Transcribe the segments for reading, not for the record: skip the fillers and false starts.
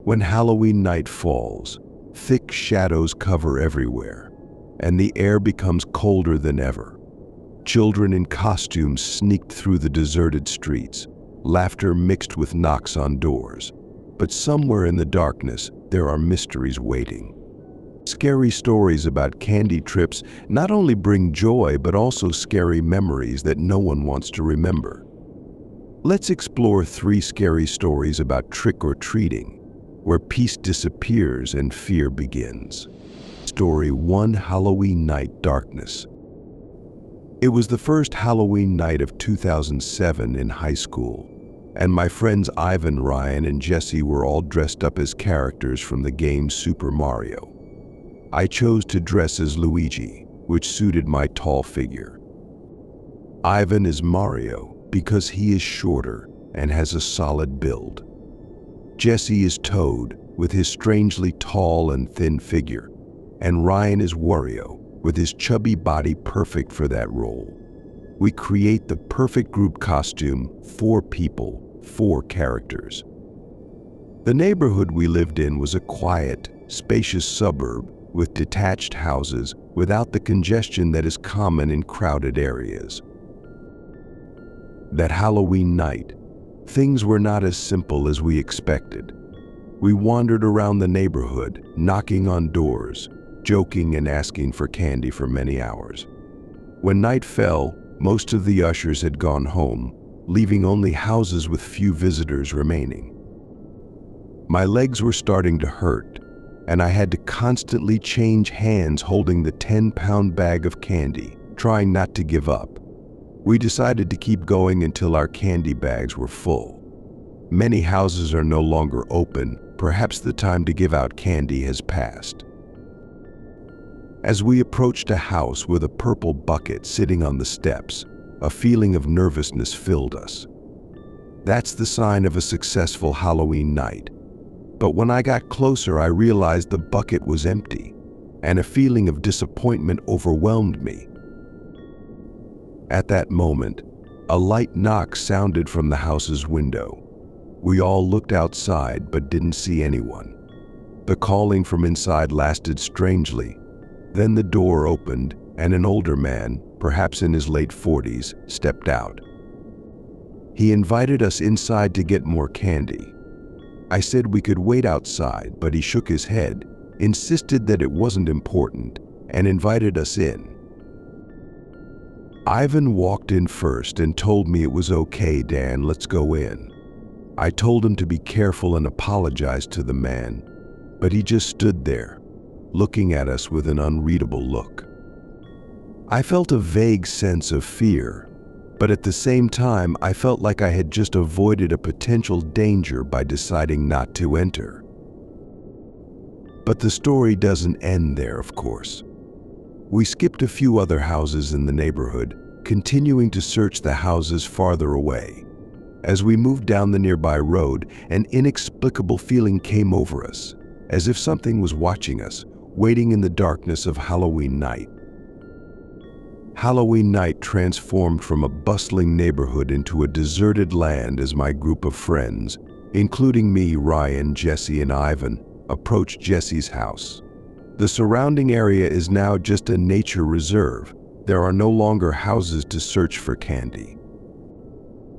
When Halloween night falls, thick shadows cover everywhere, and the air becomes colder than ever. Children in costumes sneaked through the deserted streets, laughter mixed with knocks on doors. But somewhere in the darkness, there are mysteries waiting. Scary stories about candy trips not only bring joy but also scary memories that no one wants to remember. Let's explore 3 scary stories about trick-or-treating, where peace disappears and fear begins. Story 1: Halloween Night Darkness. It was the first Halloween night of 2007 in high school, and my friends Ivan, Ryan, and Jesse were all dressed up as characters from the game Super Mario. I chose to dress as Luigi, which suited my tall figure. Ivan is Mario because he is shorter and has a solid build. Jesse is Toad with his strangely tall and thin figure, and Ryan is Wario with his chubby body perfect for that role. We create the perfect group costume, 4 people, 4 characters. The neighborhood we lived in was a quiet, spacious suburb with detached houses without the congestion that is common in crowded areas. That Halloween night, things were not as simple as we expected. We wandered around the neighborhood, knocking on doors, joking and asking for candy for many hours. When night fell, most of the ushers had gone home, leaving only houses with few visitors remaining. My legs were starting to hurt, and I had to constantly change hands holding the 10-pound bag of candy, trying not to give up. We decided to keep going until our candy bags were full. Many houses are no longer open. Perhaps the time to give out candy has passed. As we approached a house with a purple bucket sitting on the steps, a feeling of nervousness filled us. That's the sign of a successful Halloween night. But when I got closer, I realized the bucket was empty, and a feeling of disappointment overwhelmed me. At that moment, a light knock sounded from the house's window. We all looked outside but didn't see anyone. The calling from inside lasted strangely. Then the door opened and an older man, perhaps in his late 40s, stepped out. He invited us inside to get more candy. I said we could wait outside, but he shook his head, insisted that it wasn't important, and invited us in. Ivan walked in first and told me it was okay, Dan, let's go in. I told him to be careful and apologized to the man, but he just stood there, looking at us with an unreadable look. I felt a vague sense of fear, but at the same time, I felt like I had just avoided a potential danger by deciding not to enter. But the story doesn't end there, of course. We skipped a few other houses in the neighborhood, continuing to search the houses farther away. As we moved down the nearby road, an inexplicable feeling came over us, as if something was watching us, waiting in the darkness of Halloween night. Halloween night transformed from a bustling neighborhood into a deserted land as my group of friends, including me, Ryan, Jesse, and Ivan, approached Jesse's house. The surrounding area is now just a nature reserve. There are no longer houses to search for candy.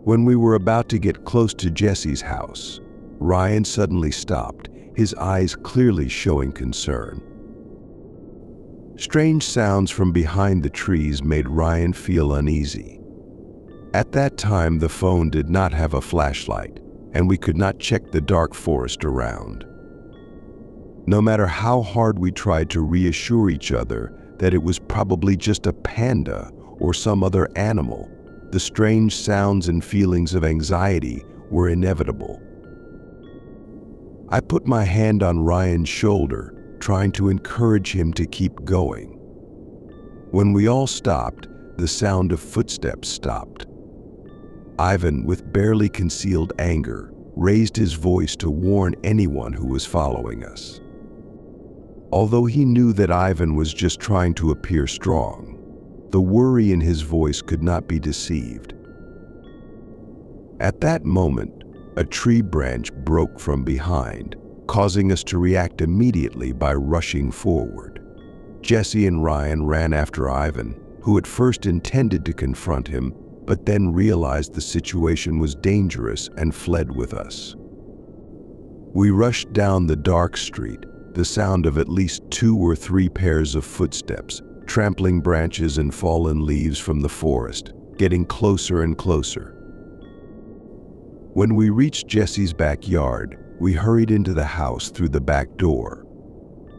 When we were about to get close to Jesse's house, Ryan suddenly stopped, his eyes clearly showing concern. Strange sounds from behind the trees made Ryan feel uneasy. At that time, the phone did not have a flashlight, and we could not check the dark forest around. No matter how hard we tried to reassure each other that it was probably just a panda or some other animal, the strange sounds and feelings of anxiety were inevitable. I put my hand on Ryan's shoulder, trying to encourage him to keep going. When we all stopped, the sound of footsteps stopped. Ivan, with barely concealed anger, raised his voice to warn anyone who was following us. Although he knew that Ivan was just trying to appear strong, the worry in his voice could not be deceived. At that moment, a tree branch broke from behind, causing us to react immediately by rushing forward. Jesse and Ryan ran after Ivan, who at first intended to confront him, but then realized the situation was dangerous and fled with us. We rushed down the dark street, the sound of at least 2 or 3 pairs of footsteps, trampling branches and fallen leaves from the forest, getting closer and closer. When we reached Jesse's backyard, we hurried into the house through the back door.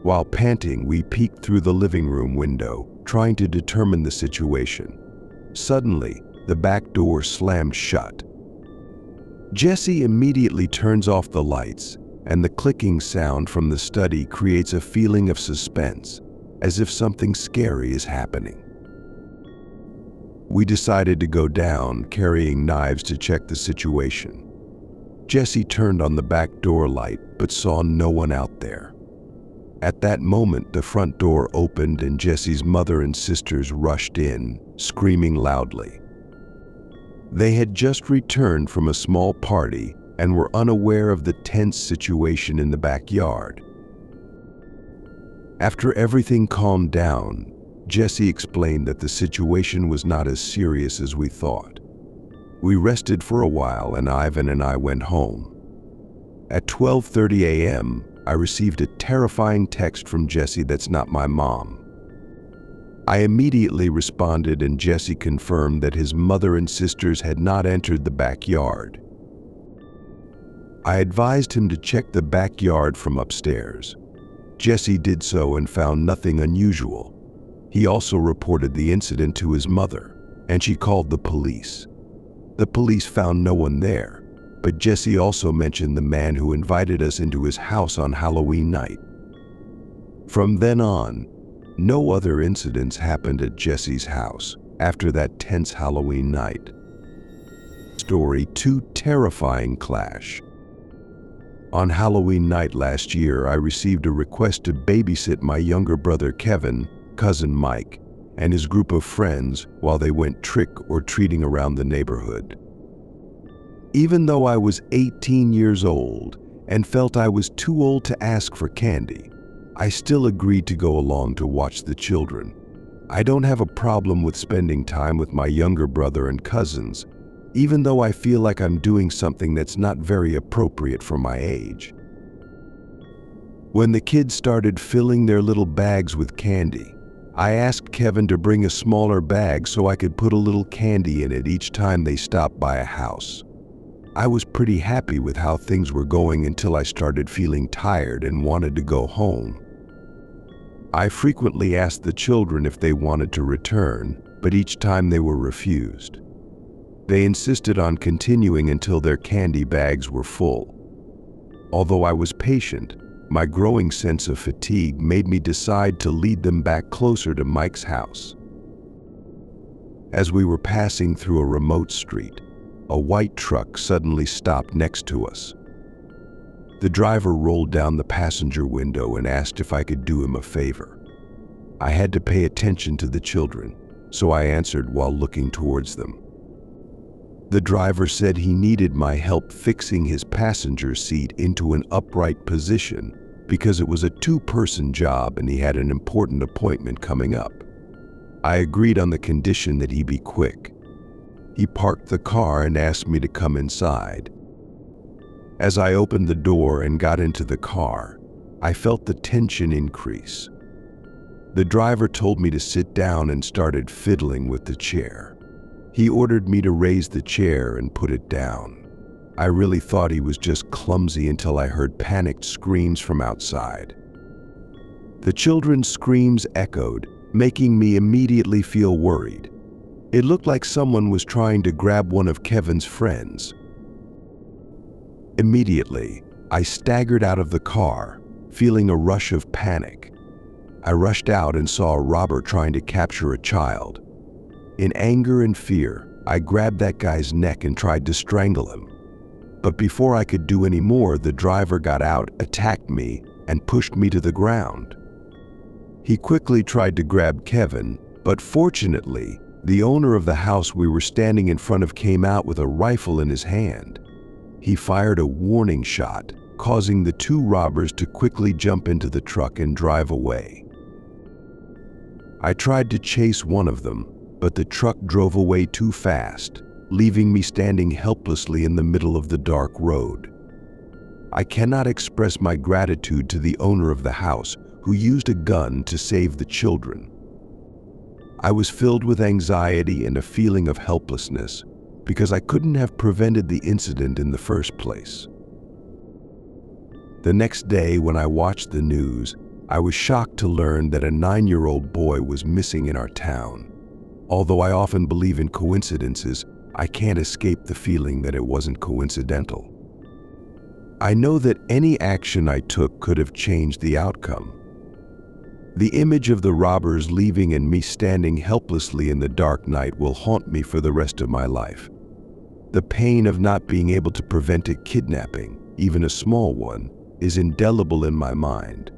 While panting, we peeked through the living room window, trying to determine the situation. Suddenly, the back door slammed shut. Jesse immediately turns off the lights, and the clicking sound from the study creates a feeling of suspense, as if something scary is happening. We decided to go down, carrying knives to check the situation. Jesse turned on the back door light, but saw no one out there. At that moment, the front door opened and Jesse's mother and sisters rushed in, screaming loudly. They had just returned from a small party and were unaware of the tense situation in the backyard. After everything calmed down, Jesse explained that the situation was not as serious as we thought. We rested for a while and Ivan and I went home. At 12:30 a.m., I received a terrifying text from Jesse that's not my mom. I immediately responded and Jesse confirmed that his mother and sisters had not entered the backyard. I advised him to check the backyard from upstairs. Jesse did so and found nothing unusual. He also reported the incident to his mother, and she called the police. The police found no one there, but Jesse also mentioned the man who invited us into his house on Halloween night. From then on, no other incidents happened at Jesse's house after that tense Halloween night. Story 2: Terrifying Clash. On Halloween night last year, I received a request to babysit my younger brother Kevin, cousin Mike, and his group of friends while they went trick-or-treating around the neighborhood. Even though I was 18 years old and felt I was too old to ask for candy, I still agreed to go along to watch the children. I don't have a problem with spending time with my younger brother and cousins, even though I feel like I'm doing something that's not very appropriate for my age. When the kids started filling their little bags with candy, I asked Kevin to bring a smaller bag so I could put a little candy in it each time they stopped by a house. I was pretty happy with how things were going until I started feeling tired and wanted to go home. I frequently asked the children if they wanted to return, but each time they were refused. They insisted on continuing until their candy bags were full. Although I was patient, my growing sense of fatigue made me decide to lead them back closer to Mike's house. As we were passing through a remote street, a white truck suddenly stopped next to us. The driver rolled down the passenger window and asked if I could do him a favor. I had to pay attention to the children, so I answered while looking towards them. The driver said he needed my help fixing his passenger seat into an upright position because it was a 2-person job and he had an important appointment coming up. I agreed on the condition that he be quick. He parked the car and asked me to come inside. As I opened the door and got into the car, I felt the tension increase. The driver told me to sit down and started fiddling with the chair. He ordered me to raise the chair and put it down. I really thought he was just clumsy until I heard panicked screams from outside. The children's screams echoed, making me immediately feel worried. It looked like someone was trying to grab one of Kevin's friends. Immediately, I staggered out of the car, feeling a rush of panic. I rushed out and saw a robber trying to capture a child. In anger and fear, I grabbed that guy's neck and tried to strangle him. But before I could do any more, the driver got out, attacked me, and pushed me to the ground. He quickly tried to grab Kevin, but fortunately, the owner of the house we were standing in front of came out with a rifle in his hand. He fired a warning shot, causing the two robbers to quickly jump into the truck and drive away. I tried to chase one of them, but the truck drove away too fast, leaving me standing helplessly in the middle of the dark road. I cannot express my gratitude to the owner of the house who used a gun to save the children. I was filled with anxiety and a feeling of helplessness because I couldn't have prevented the incident in the first place. The next day, when I watched the news, I was shocked to learn that a 9-year-old boy was missing in our town. Although I often believe in coincidences, I can't escape the feeling that it wasn't coincidental. I know that any action I took could have changed the outcome. The image of the robbers leaving and me standing helplessly in the dark night will haunt me for the rest of my life. The pain of not being able to prevent a kidnapping, even a small one, is indelible in my mind.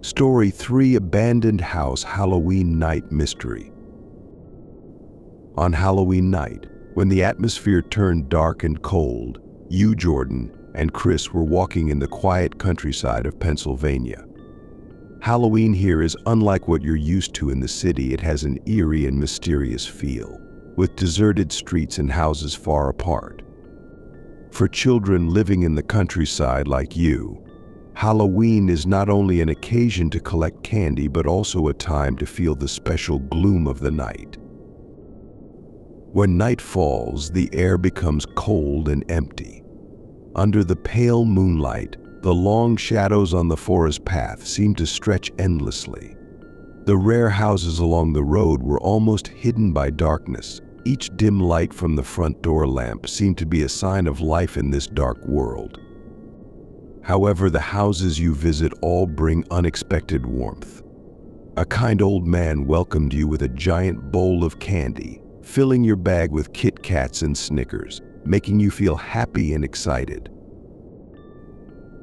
Story 3: Abandoned House Halloween Night Mystery. On Halloween night, when the atmosphere turned dark and cold, you, Jordan, and Chris were walking in the quiet countryside of Pennsylvania. Halloween here is unlike what you're used to in the city. It has an eerie and mysterious feel, with deserted streets and houses far apart. For children living in the countryside like you, Halloween is not only an occasion to collect candy, but also a time to feel the special gloom of the night. When night falls, the air becomes cold and empty. Under the pale moonlight, the long shadows on the forest path seem to stretch endlessly. The rare houses along the road were almost hidden by darkness. Each dim light from the front door lamp seemed to be a sign of life in this dark world. However, the houses you visit all bring unexpected warmth. A kind old man welcomed you with a giant bowl of candy, filling your bag with Kit Kats and Snickers, making you feel happy and excited.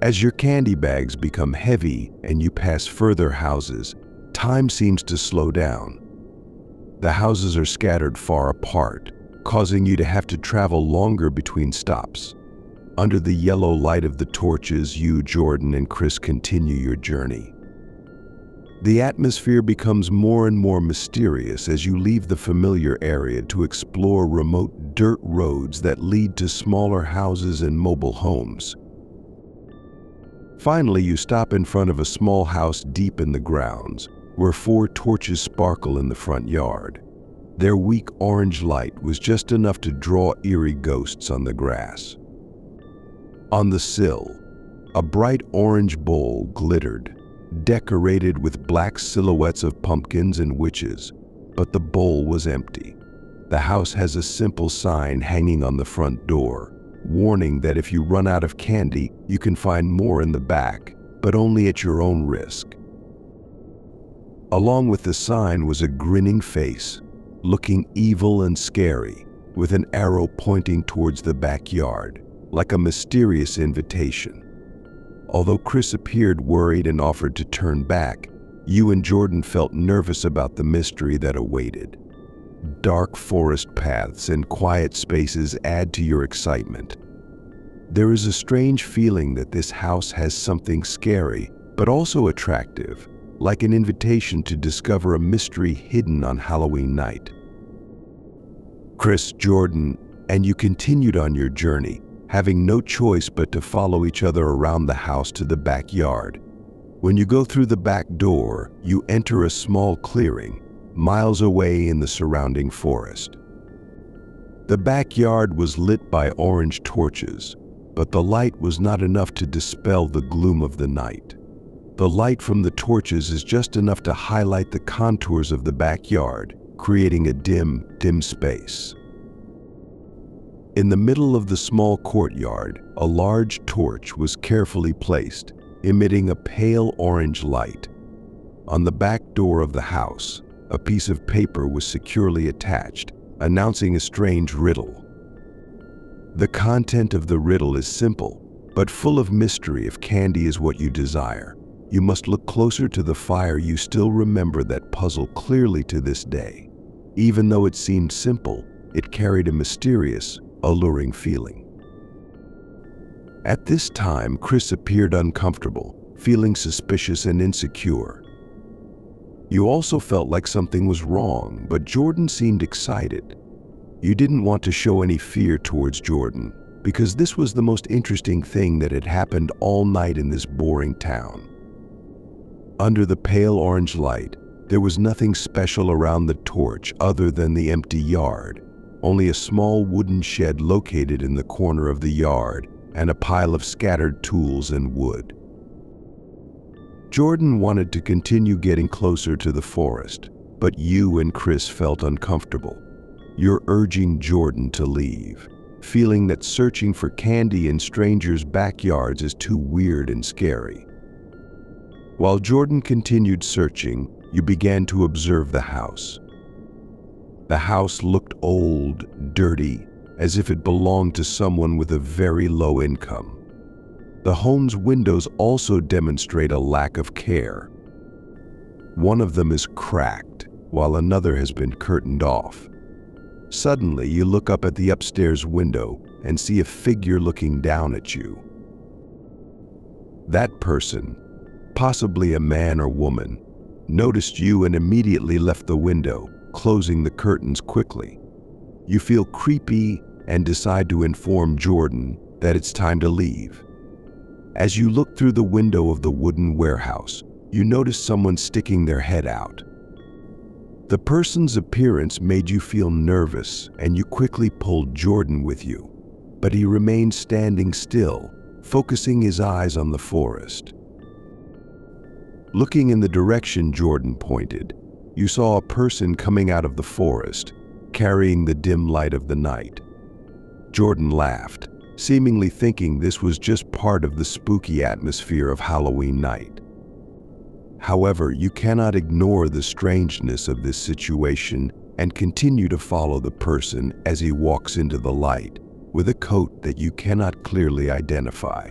As your candy bags become heavy and you pass further houses, time seems to slow down. The houses are scattered far apart, causing you to have to travel longer between stops. Under the yellow light of the torches, you, Jordan, and Chris continue your journey. The atmosphere becomes more and more mysterious as you leave the familiar area to explore remote dirt roads that lead to smaller houses and mobile homes. Finally, you stop in front of a small house deep in the grounds, where 4 torches sparkle in the front yard. Their weak orange light was just enough to draw eerie ghosts on the grass. On the sill, a bright orange bowl glittered, decorated with black silhouettes of pumpkins and witches, but the bowl was empty. The house has a simple sign hanging on the front door, warning that if you run out of candy, you can find more in the back, but only at your own risk. Along with the sign was a grinning face, looking evil and scary, with an arrow pointing towards the backyard, like a mysterious invitation. Although Chris appeared worried and offered to turn back, you and Jordan felt nervous about the mystery that awaited. Dark forest paths and quiet spaces add to your excitement. There is a strange feeling that this house has something scary, but also attractive, like an invitation to discover a mystery hidden on Halloween night. Chris, Jordan, and you continued on your journey, having no choice but to follow each other around the house to the backyard. When you go through the back door, you enter a small clearing, miles away in the surrounding forest. The backyard was lit by orange torches, but the light was not enough to dispel the gloom of the night. The light from the torches is just enough to highlight the contours of the backyard, creating a dim space. In the middle of the small courtyard, a large torch was carefully placed, emitting a pale orange light. On the back door of the house, a piece of paper was securely attached, announcing a strange riddle. The content of the riddle is simple, but full of mystery. If candy is what you desire, you must look closer to the fire. You still remember that puzzle clearly to this day. Even though it seemed simple, it carried a mysterious, alluring feeling. At this time, Chris appeared uncomfortable, feeling suspicious and insecure. You also felt like something was wrong, but Jordan seemed excited. You didn't want to show any fear towards Jordan, because this was the most interesting thing that had happened all night in this boring town. Under the pale orange light, there was nothing special around the torch other than the empty yard, only a small wooden shed located in the corner of the yard and a pile of scattered tools and wood. Jordan wanted to continue getting closer to the forest, but you and Chris felt uncomfortable. You're urging Jordan to leave, feeling that searching for candy in strangers' backyards is too weird and scary. While Jordan continued searching, you began to observe the house. The house looked old, dirty, as if it belonged to someone with a very low income. The home's windows also demonstrate a lack of care. One of them is cracked, while another has been curtained off. Suddenly, you look up at the upstairs window and see a figure looking down at you. That person, possibly a man or woman, noticed you and immediately left the window, closing the curtains quickly. You feel creepy and decide to inform Jordan that it's time to leave. As you look through the window of the wooden warehouse, you notice someone sticking their head out. The person's appearance made you feel nervous, and you quickly pulled Jordan with you, but he remained standing still, focusing his eyes on the forest. Looking in the direction Jordan pointed, you saw a person coming out of the forest, carrying the dim light of the night. Jordan laughed, seemingly thinking this was just part of the spooky atmosphere of Halloween night. However, you cannot ignore the strangeness of this situation and continue to follow the person as he walks into the light with a coat that you cannot clearly identify.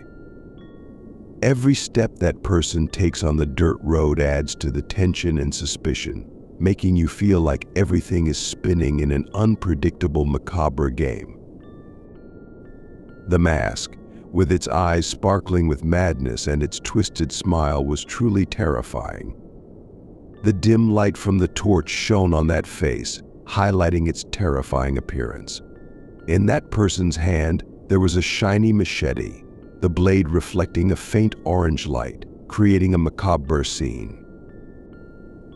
Every step that person takes on the dirt road adds to the tension and suspicion, making you feel like everything is spinning in an unpredictable, macabre game. The mask, with its eyes sparkling with madness and its twisted smile, was truly terrifying. The dim light from the torch shone on that face, highlighting its terrifying appearance. In that person's hand, there was a shiny machete, the blade reflecting a faint orange light, creating a macabre scene.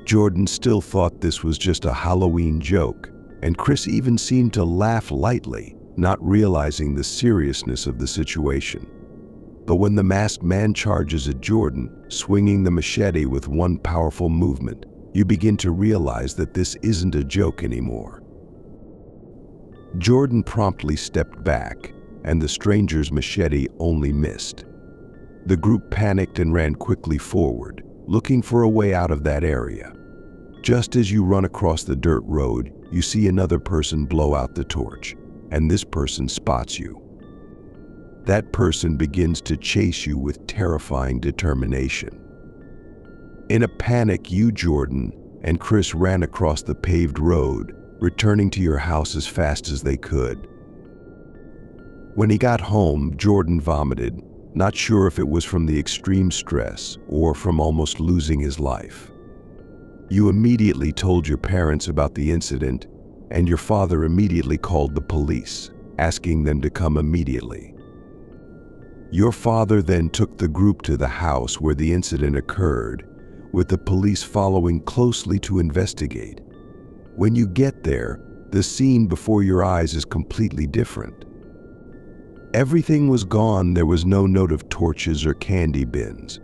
Jordan still thought this was just a Halloween joke, and Chris even seemed to laugh lightly, not realizing the seriousness of the situation. But when the masked man charges at Jordan, swinging the machete with one powerful movement, you begin to realize that this isn't a joke anymore. Jordan promptly stepped back, and the stranger's machete only missed. The group panicked and ran quickly forward, looking for a way out of that area. Just as you run across the dirt road, you see another person blow out the torch, and this person spots you. That person begins to chase you with terrifying determination. In a panic, you, Jordan, and Chris ran across the paved road, returning to your house as fast as they could. When he got home, Jordan vomited, not sure if it was from the extreme stress or from almost losing his life. You immediately told your parents about the incident, and your father immediately called the police, asking them to come immediately. Your father then took the group to the house where the incident occurred, with the police following closely to investigate. When you get there, the scene before your eyes is completely different. Everything was gone. There was no note of torches or candy bins,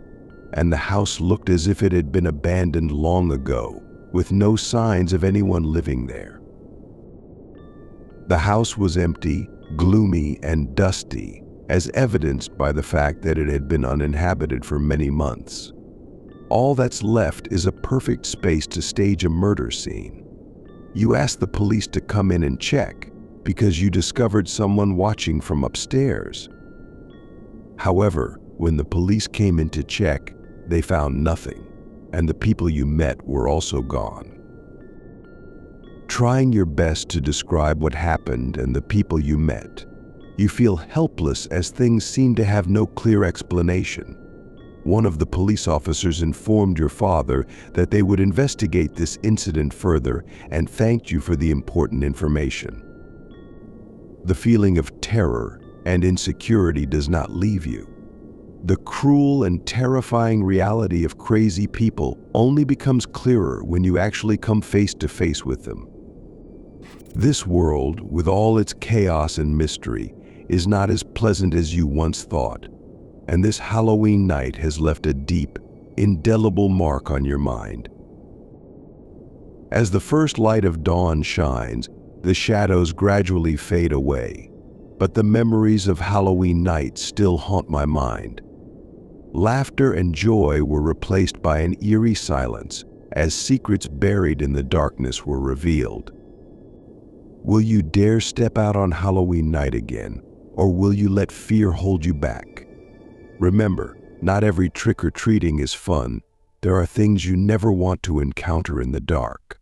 and the house looked as if it had been abandoned long ago, with no signs of anyone living there. The house was empty, gloomy, and dusty, as evidenced by the fact that it had been uninhabited for many months. All that's left is a perfect space to stage a murder scene. You asked the police to come in and check, because you discovered someone watching from upstairs. However, when the police came in to check, they found nothing, and the people you met were also gone. Trying your best to describe what happened and the people you met, You feel helpless as things seem to have no clear explanation. One of the police officers informed your father that they would investigate this incident further and thanked you for the important information. The feeling of terror and insecurity does not leave you. The cruel and terrifying reality of crazy people only becomes clearer when you actually come face to face with them. This world, with all its chaos and mystery, is not as pleasant as you once thought, and this Halloween night has left a deep, indelible mark on your mind. As the first light of dawn shines, the shadows gradually fade away, but the memories of Halloween night still haunt my mind. Laughter and joy were replaced by an eerie silence as secrets buried in the darkness were revealed. Will you dare step out on Halloween night again, or will you let fear hold you back? Remember, not every trick-or-treating is fun. There are things you never want to encounter in the dark.